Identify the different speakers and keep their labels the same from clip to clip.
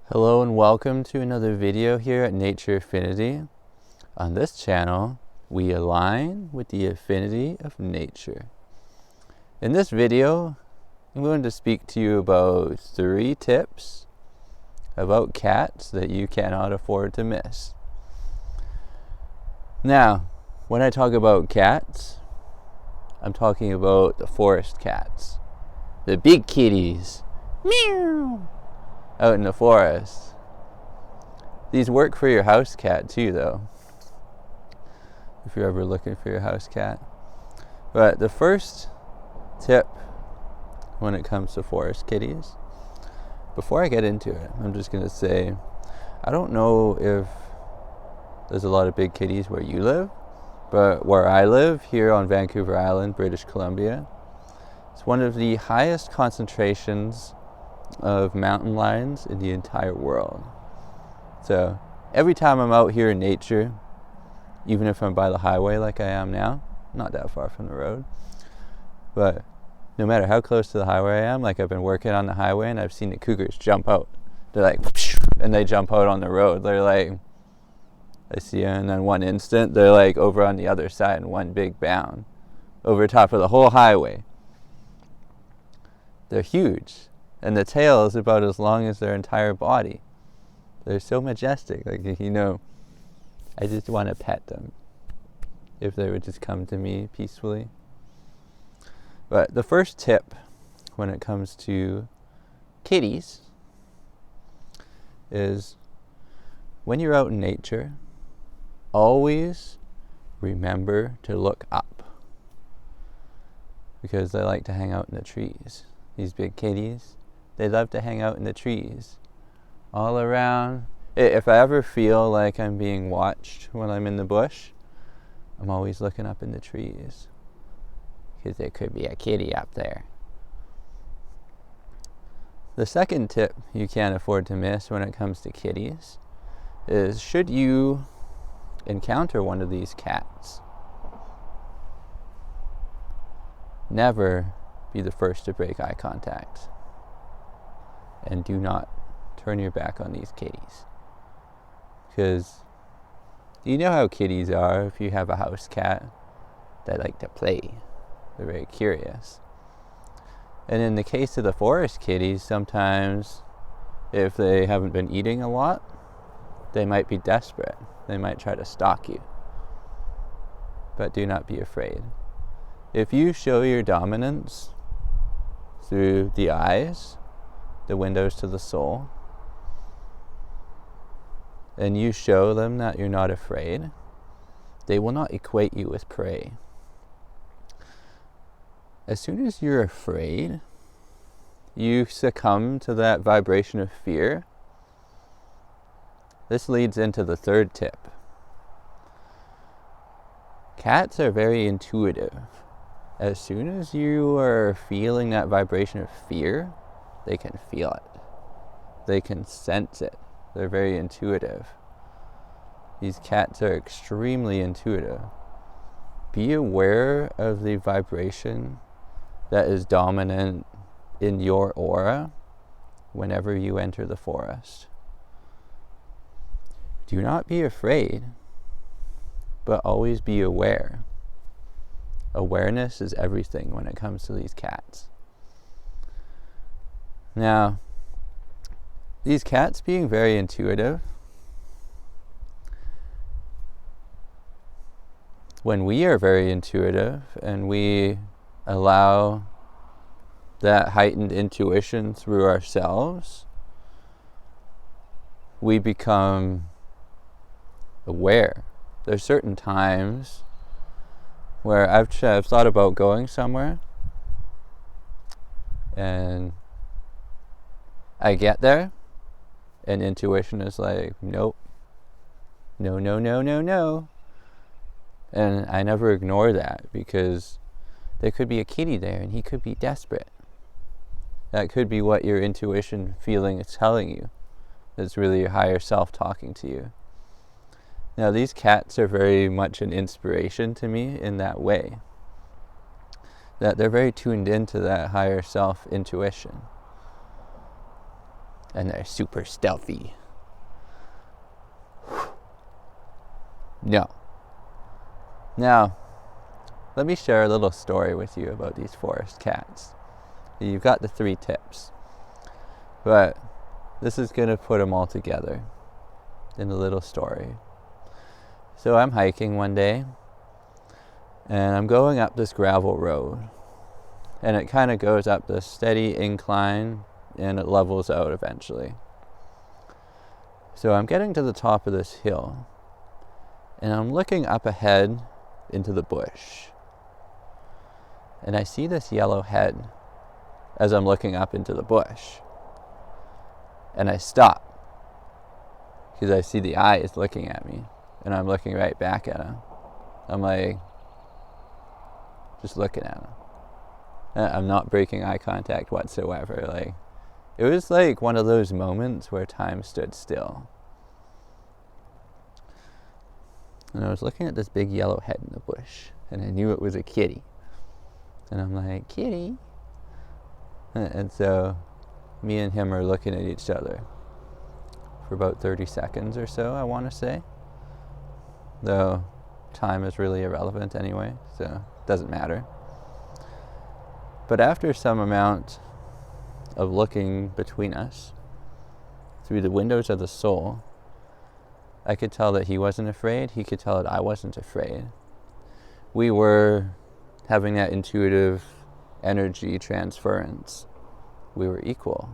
Speaker 1: Hello and welcome to another video here at Nature Affinity. On this channel, we align with the affinity of nature. In this video, I'm going to speak to you about 3 tips about cats that you cannot afford to miss. Now, when I talk about cats, I'm talking about the forest cats, the big kitties, meow, out in the forest. These work for your house cat too, though, if you're ever looking for your house cat. But the first tip when it comes to forest kitties, before I get into it, I'm just going to say, I don't know if there's a lot of big kitties where you live, but where I live, here on Vancouver Island, British Columbia, it's one of the highest concentrations of mountain lions in the entire world. So every time I'm out here in nature, even if I'm by the highway like I am now, not that far from the road, but no matter how close to the highway I am, like I've been working on the highway and I've seen the cougars jump out. They're like, and they jump out on the road. They're like, I see them, and then one instant they're like over on the other side in one big bound over top of the whole highway. They're huge. And the tail is about as long as their entire body. They're so majestic. Like, I just want to pet them if they would just come to me peacefully. But the first tip when it comes to kitties is when you're out in nature, always remember to look up, because they like to hang out in the trees. These big kitties, they love to hang out in the trees, all around. If I ever feel like I'm being watched when I'm in the bush, I'm always looking up in the trees, because there could be a kitty up there. The second tip you can't afford to miss when it comes to kitties is, should you encounter one of these cats, never be the first to break eye contact. And do not turn your back on these kitties. Because you know how kitties are. If you have a house cat, they like to play. They're very curious. And in the case of the forest kitties, sometimes if they haven't been eating a lot, they might be desperate. They might try to stalk you. But do not be afraid. If you show your dominance through the eyes, the windows to the soul, and you show them that you're not afraid, they will not equate you with prey. As soon as you're afraid, you succumb to that vibration of fear. This leads into the third tip. Cats are very intuitive. As soon as you are feeling that vibration of fear, they can feel it. They can sense it. They're very intuitive. These cats are extremely intuitive. Be aware of the vibration that is dominant in your aura whenever you enter the forest. Do not be afraid, but always be aware. Awareness is everything when it comes to these cats. Now, these cats being very intuitive, when we are very intuitive and we allow that heightened intuition through ourselves, we become aware. There's certain times where I've thought about going somewhere, and I get there, and intuition is like, nope, no, no, no, no, no. And I never ignore that, because there could be a kitty there and he could be desperate. That could be what your intuition feeling is telling you. It's really your higher self talking to you. Now, these cats are very much an inspiration to me in that way, that they're very tuned into that higher self intuition. And they're super stealthy. No. Now, let me share a little story with you about these forest cats. You've got the 3 tips, but this is going to put them all together in a little story. So I'm hiking one day, and I'm going up this gravel road, and it kind of goes up this steady incline, and it levels out eventually. So I'm getting to the top of this hill, and I'm looking up ahead into the bush, and I see this yellow head as I'm looking up into the bush, and I stop because I see the eyes looking at me, and I'm looking right back at him. I'm like, just looking at him. I'm not breaking eye contact whatsoever. Like, it was like one of those moments where time stood still. And I was looking at this big yellow head in the bush, and I knew it was a kitty. And I'm like, kitty. And so me and him are looking at each other for about 30 seconds or so, I want to say. Though time is really irrelevant anyway, so it doesn't matter. But after some amount of looking between us, through the windows of the soul, I could tell that he wasn't afraid. He could tell that I wasn't afraid. We were having that intuitive energy transference. We were equal.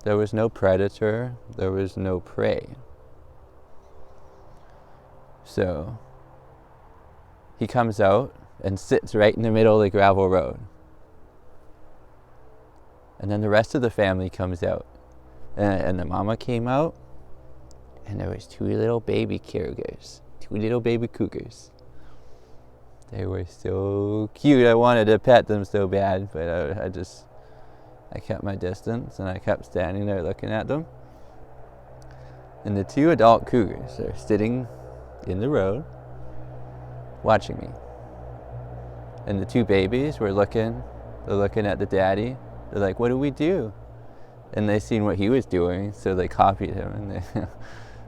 Speaker 1: There was no predator. There was no prey. So he comes out and sits right in the middle of the gravel road. And then the rest of the family comes out. And the mama came out, and there was 2 little baby cougars. 2 little baby cougars. They were so cute. I wanted to pet them so bad, but I kept my distance, and I kept standing there looking at them. And the 2 adult cougars are sitting in the road, watching me. And the 2 babies were looking at the daddy. They're like, what do we do? And they seen what he was doing, so they copied him, and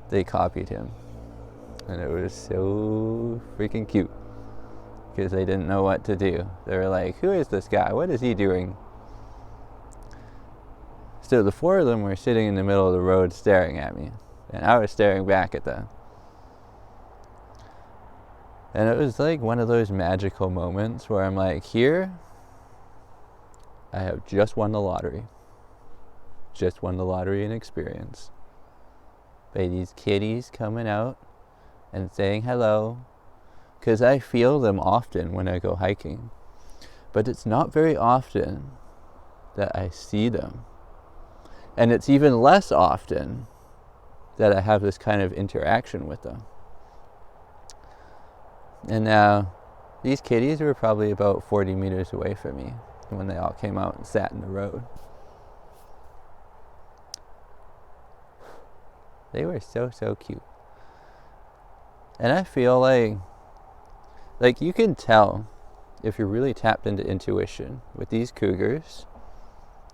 Speaker 1: they copied him. And it was so freaking cute, because they didn't know what to do. They were like, who is this guy? What is he doing? So the 4 of them were sitting in the middle of the road staring at me, and I was staring back at them. And it was like one of those magical moments where I'm like, here, I have just won the lottery. Just won the lottery in experience. By these kitties coming out and saying hello. Because I feel them often when I go hiking. But it's not very often that I see them. And it's even less often that I have this kind of interaction with them. And now, these kitties were probably about 40 meters away from me when they all came out and sat in the road. They were so, so cute. And I feel like you can tell if you're really tapped into intuition with these cougars,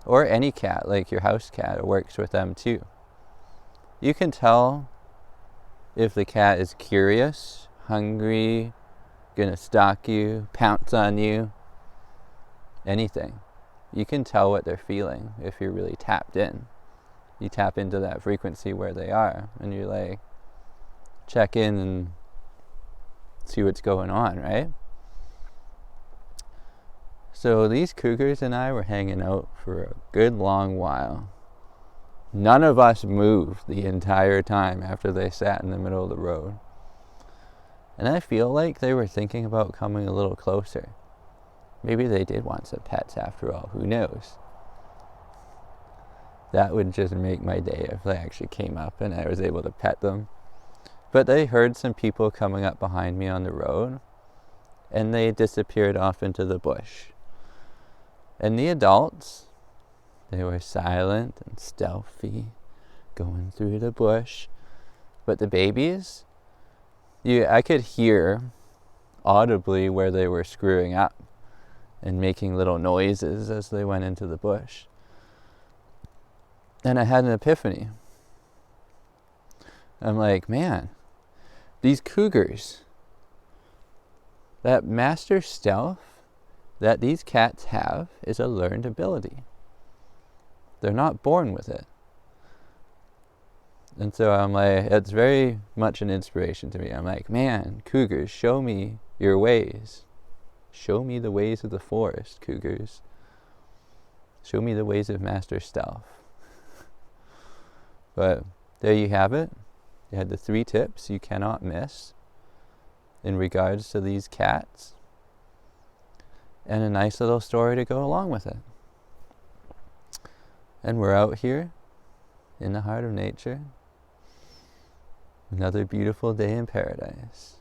Speaker 1: or any cat, like your house cat, it works with them too. You can tell if the cat is curious, hungry, gonna stalk you, pounce on you, anything. You can tell what they're feeling if you're really tapped in. You tap into that frequency where they are, and you like check in and see what's going on, right? So these cougars and I were hanging out for a good long while. None of us moved the entire time after they sat in the middle of the road. And I feel like they were thinking about coming a little closer. Maybe they did want some pets after all, who knows? That would just make my day if they actually came up and I was able to pet them. But they heard some people coming up behind me on the road, and they disappeared off into the bush. And the adults, they were silent and stealthy, going through the bush. But the babies, I could hear audibly where they were screwing up and making little noises as they went into the bush. And I had an epiphany. I'm like, man, these cougars, that master stealth that these cats have is a learned ability. They're not born with it. And so I'm like, it's very much an inspiration to me. I'm like, man, cougars, show me your ways. Show me the ways of the forest, cougars. Show me the ways of master stealth. But there you have it. You had the 3 tips you cannot miss in regards to these cats. And a nice little story to go along with it. And we're out here in the heart of nature. Another beautiful day in paradise.